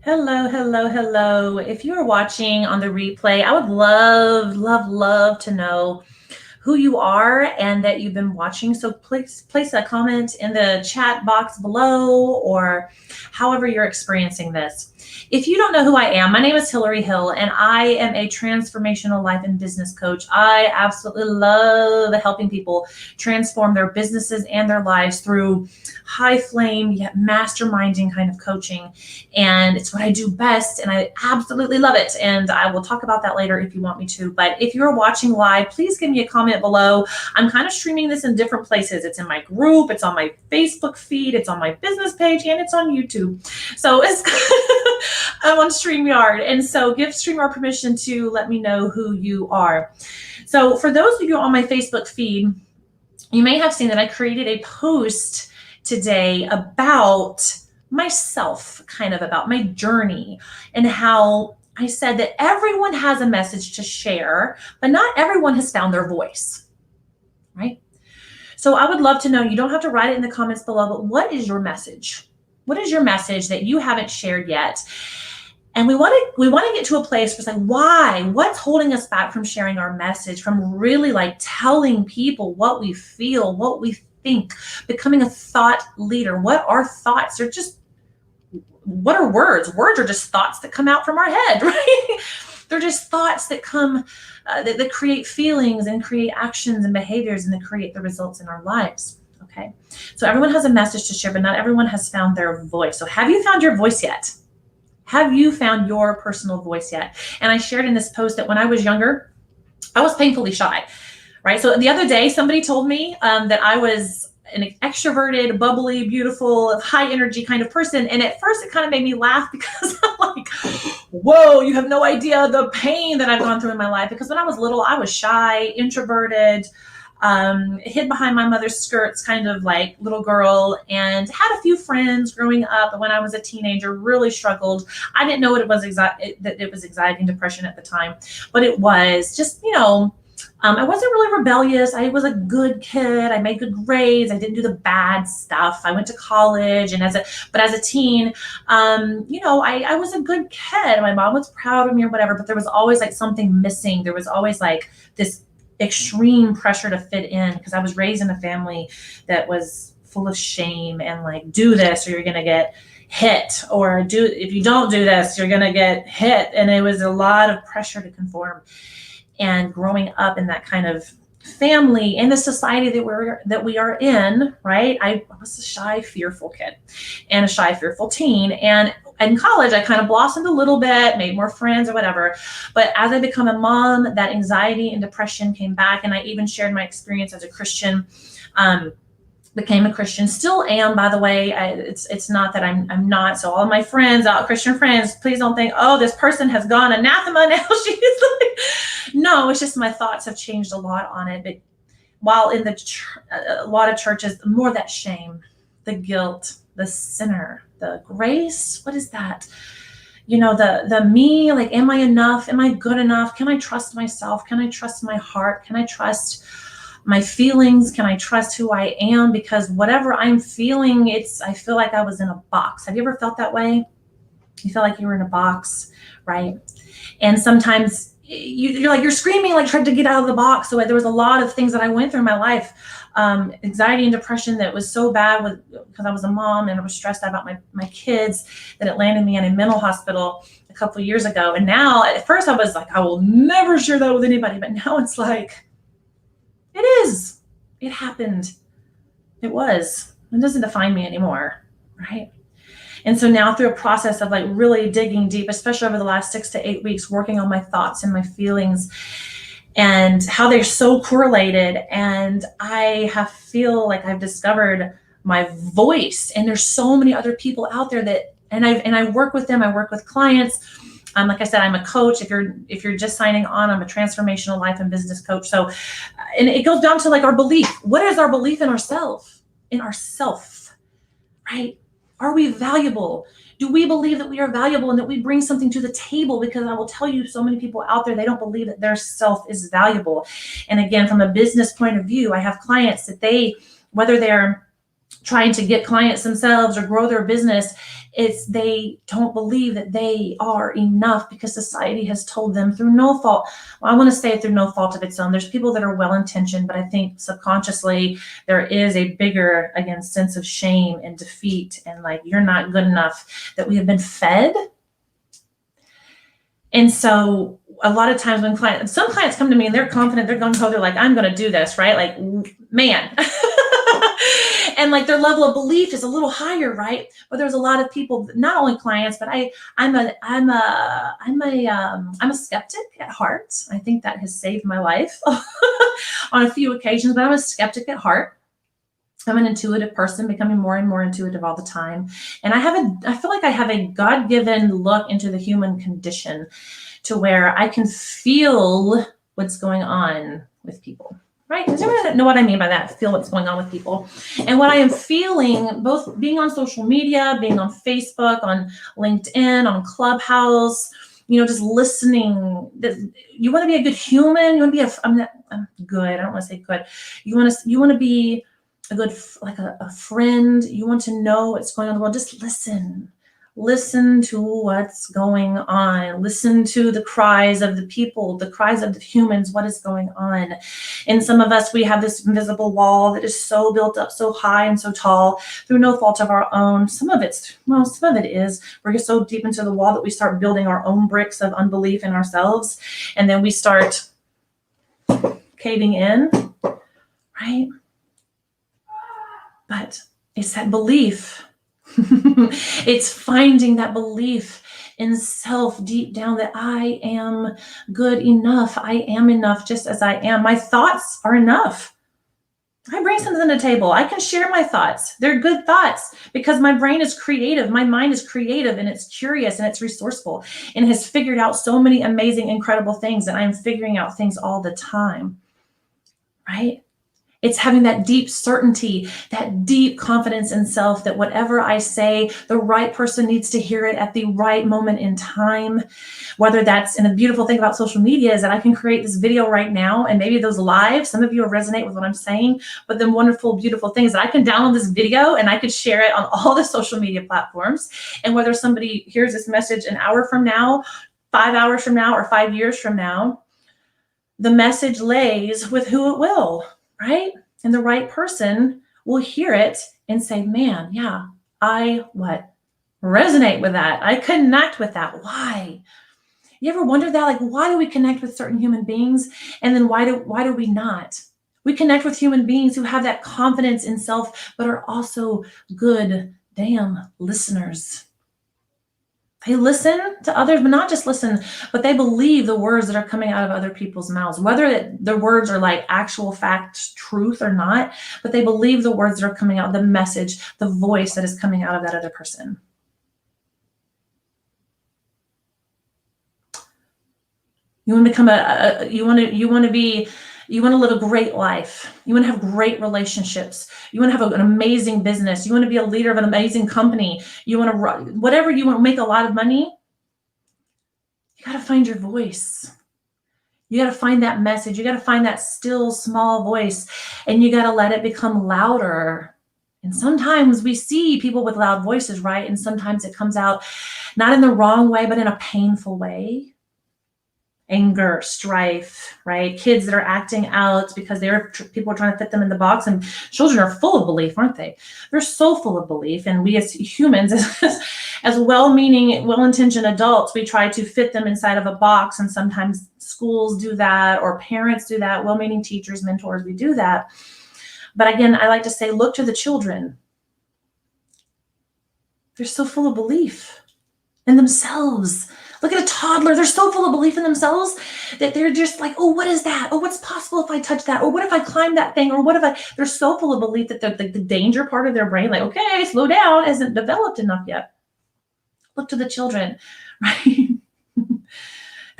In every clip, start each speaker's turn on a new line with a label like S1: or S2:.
S1: Hello, hello, hello. If you are watching on the replay, I would love, love, love to know who you are and that you've been watching. So please place a comment in the chat box below or however you're experiencing this. If you don't know who I am, my name is Hillary Hill and I am a transformational life and business coach. I absolutely love helping people transform their businesses and their lives through high flame yet masterminding kind of coaching. And it's what I do best and I absolutely love it. And I will talk about that later if you want me to. But if you're watching live, please give me a comment below. I'm kind of streaming this in different places. It's in my group, it's on my Facebook feed, it's on my business page, and it's on YouTube. So it's I'm on StreamYard. And so give StreamYard permission to let me know who you are. So for those of you on my Facebook feed, you may have seen that I created a post today about myself, kind of about my journey and how I said that everyone has a message to share, but not everyone has found their voice, right? So I would love to know, you don't have to write it in the comments below, but what is your message? What is your message that you haven't shared yet? And we want to get to a place where it's like, why? What's holding us back from sharing our message, from really like telling people what we feel, what we think, becoming a thought leader? What are thoughts? They're just, what are words? Words are just thoughts that come out from our head, right? They're just thoughts that come, that create feelings and create actions and behaviors and that create the results in our lives. Okay. So everyone has a message to share, but not everyone has found their voice. So have you found your voice yet? Have you found your personal voice yet? And I shared in this post that when I was younger, I was painfully shy, right? So the other day, somebody told me that I was an extroverted, bubbly, beautiful, high energy kind of person. And at first it kind of made me laugh because I'm like, whoa, you have no idea the pain that I've gone through in my life. Because when I was little, I was shy, introverted, hid behind my mother's skirts, kind of like little girl, and had a few friends growing up. But when I was a teenager, really struggled. I didn't know what it was that it was anxiety and depression at the time, but it was just, I wasn't really rebellious. I was a good kid. I made good grades. I didn't do the bad stuff. I went to college, and as a teen, I was a good kid. My mom was proud of me or whatever, but there was always like something missing. There was always like this extreme pressure to fit in because I was raised in a family that was full of shame and like, do this or you're going to get hit, or if you don't do this, you're going to get hit. And it was a lot of pressure to conform. And growing up in that kind of family and the society that we are in, right? I was a shy, fearful kid and a shy, fearful teen. And in college, I kind of blossomed a little bit, made more friends or whatever. But as I become a mom, that anxiety and depression came back. And I even shared my experience as a Christian, became a Christian, still am, by the way. It's not that I'm not. So all my friends, Christian friends, please don't think, oh, this person has gone anathema now. She's like, no, it's just my thoughts have changed a lot on it. But while in a lot of churches, more that shame, the guilt, the sinner, the grace, what is that? The me, like, am I enough? Am I good enough? Can I trust myself? Can I trust my heart? Can I trust my feelings? Can I trust who I am? Because whatever I'm feeling, I feel like I was in a box. Have you ever felt that way? You feel like you were in a box, right? And sometimes you're screaming, like trying to get out of the box. So there was a lot of things that I went through in my life, anxiety and depression that was so bad because I was a mom and I was stressed out about my kids, that it landed me in a mental hospital a couple of years ago. And now, at first I was like, I will never share that with anybody. But now it's like, it is. It happened. It was. It doesn't define me anymore, right? And so now, through a process of like really digging deep, especially over the last 6 to 8 weeks, working on my thoughts and my feelings and how they're so correlated. And I feel like I've discovered my voice, and there's so many other people out there and I work with them. I work with clients. Like I said, I'm a coach. If you're just signing on, I'm a transformational life and business coach. So, and it goes down to like our belief. What is our belief in ourselves, right? Are we valuable? Do we believe that we are valuable and that we bring something to the table? Because I will tell you, so many people out there, they don't believe that their self is valuable. And again, from a business point of view, I have clients that whether they're trying to get clients themselves or grow their business. It's they don't believe that they are enough because society has told them through no fault. Well, I want to say through no fault of its own. There's people that are well-intentioned, but I think subconsciously there is a bigger, again, sense of shame and defeat and like, you're not good enough, that we have been fed. And so a lot of times when some clients come to me and they're confident, they're going to go, they're like, I'm going to do this, right? Like, man. And like their level of belief is a little higher, right? But there's a lot of people, not only clients, but I'm a skeptic at heart. I think that has saved my life on a few occasions, but I'm a skeptic at heart. I'm an intuitive person, becoming more and more intuitive all the time. And I feel like I have a God-given look into the human condition to where I can feel what's going on with people, right? Does everyone know what I mean by that? Feel what's going on with people. And what I am feeling, both being on social media, being on Facebook, on LinkedIn, on Clubhouse, just listening. You want to be a good human. You want to be I'm good. I don't want to say good. You want to be a good, like a friend. You want to know what's going on in the world. Just listen to what's going on. Listen to the cries of the people, the cries of the humans, what is going on. And some of us, we have this invisible wall that is so built up, so high and so tall through no fault of our own. Some of it is, we're just so deep into the wall that we start building our own bricks of unbelief in ourselves. And then we start caving in, right? But it's that belief. It's finding that belief in self deep down that I am good enough. I am enough just as I am. My thoughts are enough. I bring something to the table. I can share my thoughts. They're good thoughts because my brain is creative. My mind is creative and it's curious and it's resourceful and has figured out so many amazing, incredible things. And I'm figuring out things all the time, right? It's having that deep certainty, that deep confidence in self that whatever I say, the right person needs to hear it at the right moment in time. Whether that's, and the beautiful thing about social media is that I can create this video right now and maybe those live, some of you will resonate with what I'm saying, but the wonderful, beautiful thing is that I can download this video and I could share it on all the social media platforms. And whether somebody hears this message an hour from now, 5 hours from now, or 5 years from now, the message lays with who it will. Right? And the right person will hear it and say, man, yeah, I resonate with that. I connect with that. Why? You ever wondered that? Like, why do we connect with certain human beings? And then why do we not? We connect with human beings who have that confidence in self, but are also good damn listeners. They listen to others, but not just listen, but they believe the words that are coming out of other people's mouths, whether the words are like actual fact, truth or not, but they believe the words that are coming out, the message, the voice that is coming out of that other person. You want to become you want to live a great life. You want to have great relationships. You want to have an amazing business. You want to be a leader of an amazing company. You want to run, whatever you want to make a lot of money. You got to find your voice. You got to find that message. You got to find that still small voice and you got to let it become louder. And sometimes we see people with loud voices, right? And sometimes it comes out not in the wrong way, but in a painful way. Anger, strife, right? Kids that are acting out because people are trying to fit them in the box, and children are full of belief, aren't they? They're so full of belief, and we as humans, as well-meaning, well-intentioned adults, we try to fit them inside of a box, and sometimes schools do that, or parents do that, well-meaning teachers, mentors, we do that. But again, I like to say, look to the children. They're so full of belief in themselves. Look at a toddler. They're so full of belief in themselves that they're just like, oh, what is that? Oh, what's possible if I touch that? Or what if I climb that thing? Or what if they're so full of belief that the danger part of their brain, like, okay, slow down, isn't developed enough yet. Look to the children, right?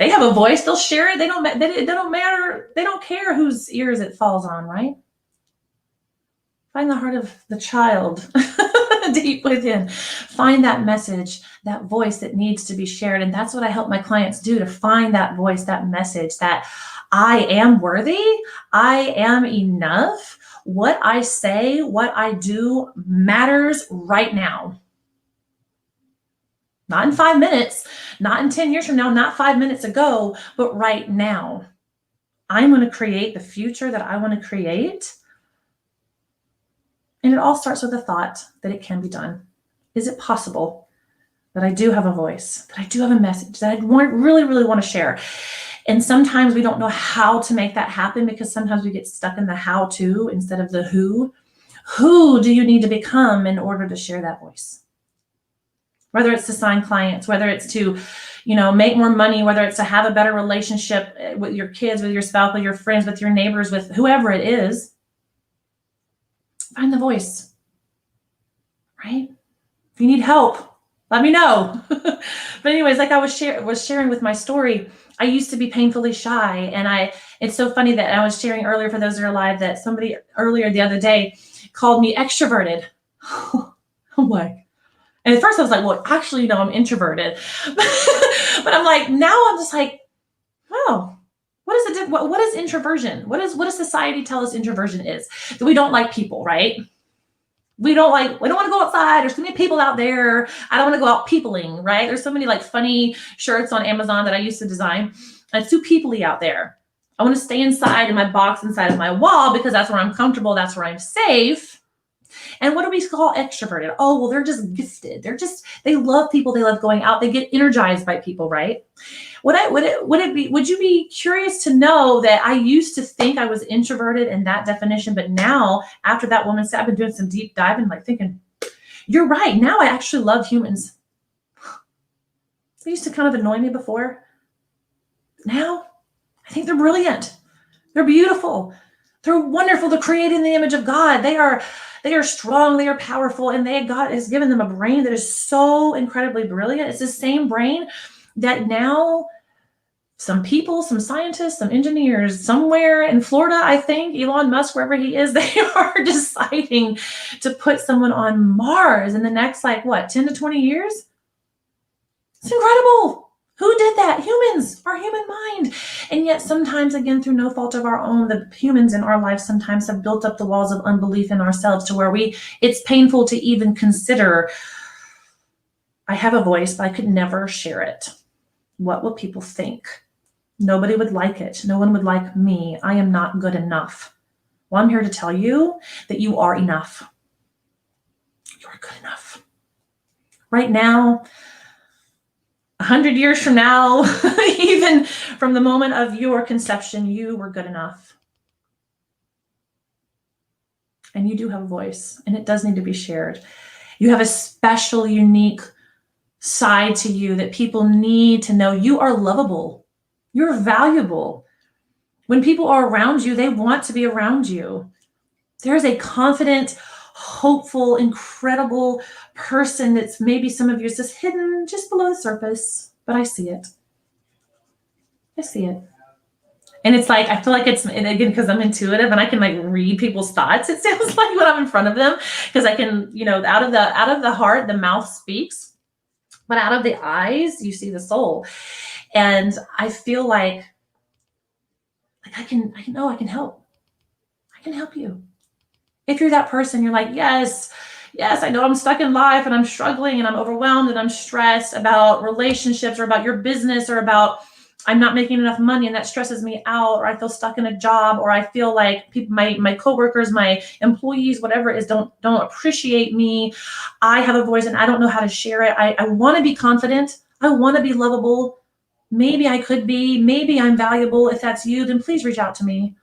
S1: They have a voice. They'll share it. They don't matter. They don't care whose ears it falls on, right? Find the heart of the child deep within. Find that message, that voice that needs to be shared. And that's what I help my clients do, to find that voice, that message, that I am worthy, I am enough. what I say, what I do matters right now. Not in 5 minutes, not in 10 years from now, not 5 minutes ago, but right now. I'm going to create the future that I want to create. And it all starts with a thought that it can be done. Is it possible that I do have a voice, that I do have a message, that I really, really want to share? And sometimes we don't know how to make that happen because sometimes we get stuck in the how to instead of the who. Who do you need to become in order to share that voice? Whether it's to sign clients, whether it's to, make more money, whether it's to have a better relationship with your kids, with your spouse, with your friends, with your neighbors, with whoever it is, find the voice, right? If you need help, let me know. But anyways, like I was sharing with my story, I used to be painfully shy. And it's so funny that I was sharing earlier, for those that are live, that somebody earlier the other day called me extroverted. I'm like, and at first I was like, well, actually, no, I'm introverted. But I'm like, now I'm just like, oh, what is introversion? What does society tell us introversion is? That we don't like people, right? We don't want to go outside. There's so many people out there. I don't want to go out peopling, right? There's so many like funny shirts on Amazon that I used to design. It's too peoply out there. I want to stay inside in my box, inside of my wall, because that's where I'm comfortable. That's where I'm safe. And what do we call extroverted? Oh, well, they're just gifted. They love people. They love going out. They get energized by people, right? Would you be curious to know that I used to think I was introverted in that definition, but now after that woman said, I've been doing some deep diving, like thinking, you're right. Now I actually love humans. They used to kind of annoy me before. Now I think they're brilliant. They're beautiful. They're wonderful. They're created in the image of God. They are strong, they are powerful, and God has given them a brain that is so incredibly brilliant. It's the same brain that now some people, some scientists, some engineers somewhere in Florida, I think, Elon Musk, wherever he is, they are deciding to put someone on Mars in the next, 10 to 20 years? It's incredible. Who did that? Humans, our human mind. And yet sometimes, again, through no fault of our own, the humans in our lives sometimes have built up the walls of unbelief in ourselves to where it's painful to even consider, I have a voice, but I could never share it. What will people think? Nobody would like it. No one would like me. I am not good enough. Well, I'm here to tell you that you are enough. You are good enough. Right now, 100 years from now, even from the moment of your conception, you were good enough. And you do have a voice, and it does need to be shared. You have a special, unique side to you that people need to know. You are lovable. You're valuable. When people are around you, they want to be around you. There's a confident, hopeful, incredible person that's maybe some of you is just hidden just below the surface, but I see it. I see it. And it's like, I feel like it's, and again, because I'm intuitive and I can read people's thoughts, it sounds like when I'm in front of them, because I can, out of the heart, the mouth speaks, but out of the eyes, you see the soul. And I feel like I can help. I can help you. If you're that person, you're like, yes, I know I'm stuck in life and I'm struggling and I'm overwhelmed and I'm stressed about relationships or about your business or about I'm not making enough money and that stresses me out, or I feel stuck in a job, or I feel like people, my coworkers, my employees, whatever it is, don't appreciate me. I have a voice and I don't know how to share it. I want to be confident. I want to be lovable. Maybe I could be, maybe I'm valuable. If that's you, then please reach out to me.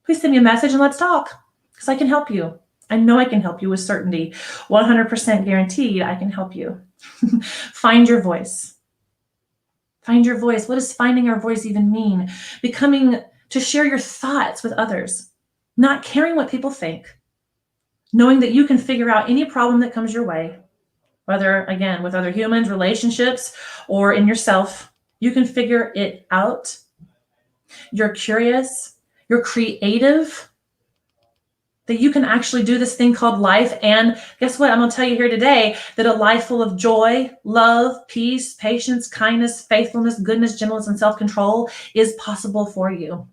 S1: Please send me a message and let's talk, because I can help you. I know I can help you with certainty. 100% guaranteed I can help you. Find your voice. Find your voice. What does finding our voice even mean? Becoming to share your thoughts with others, not caring what people think, knowing that you can figure out any problem that comes your way, whether, again, with other humans, relationships, or in yourself. You can figure it out. You're curious. You're creative. That you can actually do this thing called life. And guess what? I'm going to tell you here today that a life full of joy, love, peace, patience, kindness, faithfulness, goodness, gentleness, and self-control is possible for you.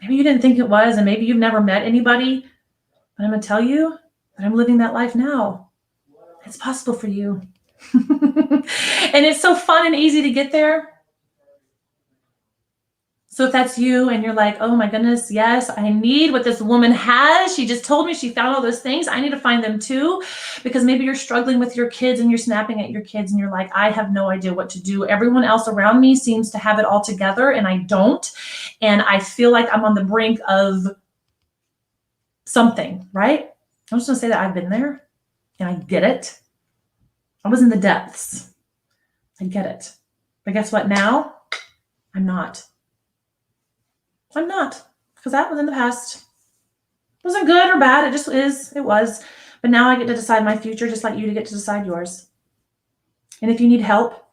S1: Maybe you didn't think it was, and maybe you've never met anybody, but I'm going to tell you that I'm living that life now. It's possible for you. And it's so fun and easy to get there. So if that's you and you're like, oh my goodness, yes, I need what this woman has. She just told me she found all those things. I need to find them too. Because maybe you're struggling with your kids and you're snapping at your kids and you're like, I have no idea what to do. Everyone else around me seems to have it all together and I don't. And I feel like I'm on the brink of something, right? I'm just gonna say that I've been there and I get it. I was in the depths. I get it. But guess what? Now I'm not. I'm not, because that was in the past. It wasn't good or bad. It just is. It was. But now I get to decide my future just like you get to decide yours. And if you need help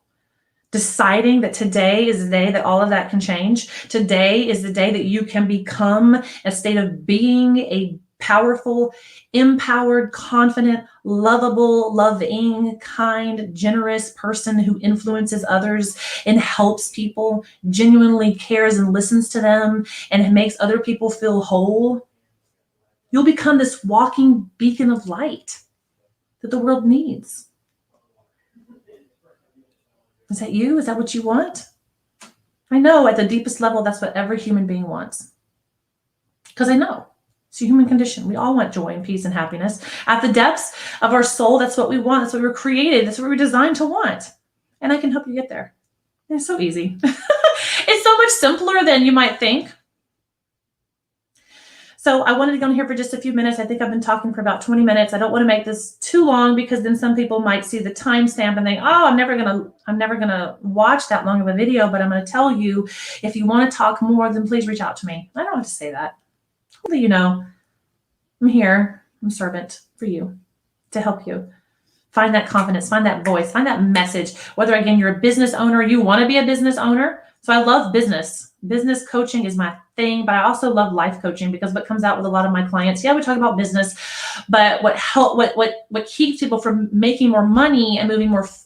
S1: deciding that today is the day that all of that can change, today is the day that you can become a state of being a powerful, empowered, confident, lovable, loving, kind, generous person who influences others and helps people, genuinely cares and listens to them, and makes other people feel whole, you'll become this walking beacon of light that the world needs. Is that you? Is that what you want? I know at the deepest level, that's what every human being wants. Because I know. It's a human condition. We all want joy and peace and happiness. At the depths of our soul, that's what we want. That's what we were created. That's what we were designed to want. And I can help you get there. And it's so easy. It's so much simpler than you might think. So I wanted to go in here for just a few minutes. I think I've been talking for about 20 minutes. I don't want to make this too long because then some people might see the timestamp and think, oh, I'm never gonna watch that long of a video, but I'm gonna tell you, if you want to talk more, then please reach out to me. I don't have to say that. Hopefully you know I'm here. I'm a servant for you to help you find that confidence, find that voice, find that message. Whether, again, you're a business owner, you want to be a business owner. So I love business. Business coaching is my thing, but I also love life coaching because what comes out with a lot of my clients, yeah, we talk about business, but what keeps people from making more money and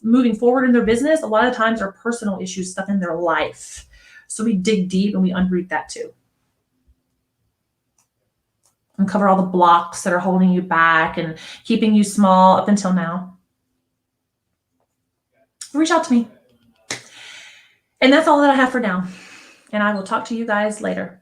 S1: moving forward in their business, a lot of times are personal issues, stuff in their life. So we dig deep and we unroot that too. Uncover all the blocks that are holding you back and keeping you small up until now. Reach out to me. And that's all that I have for now. And I will talk to you guys later.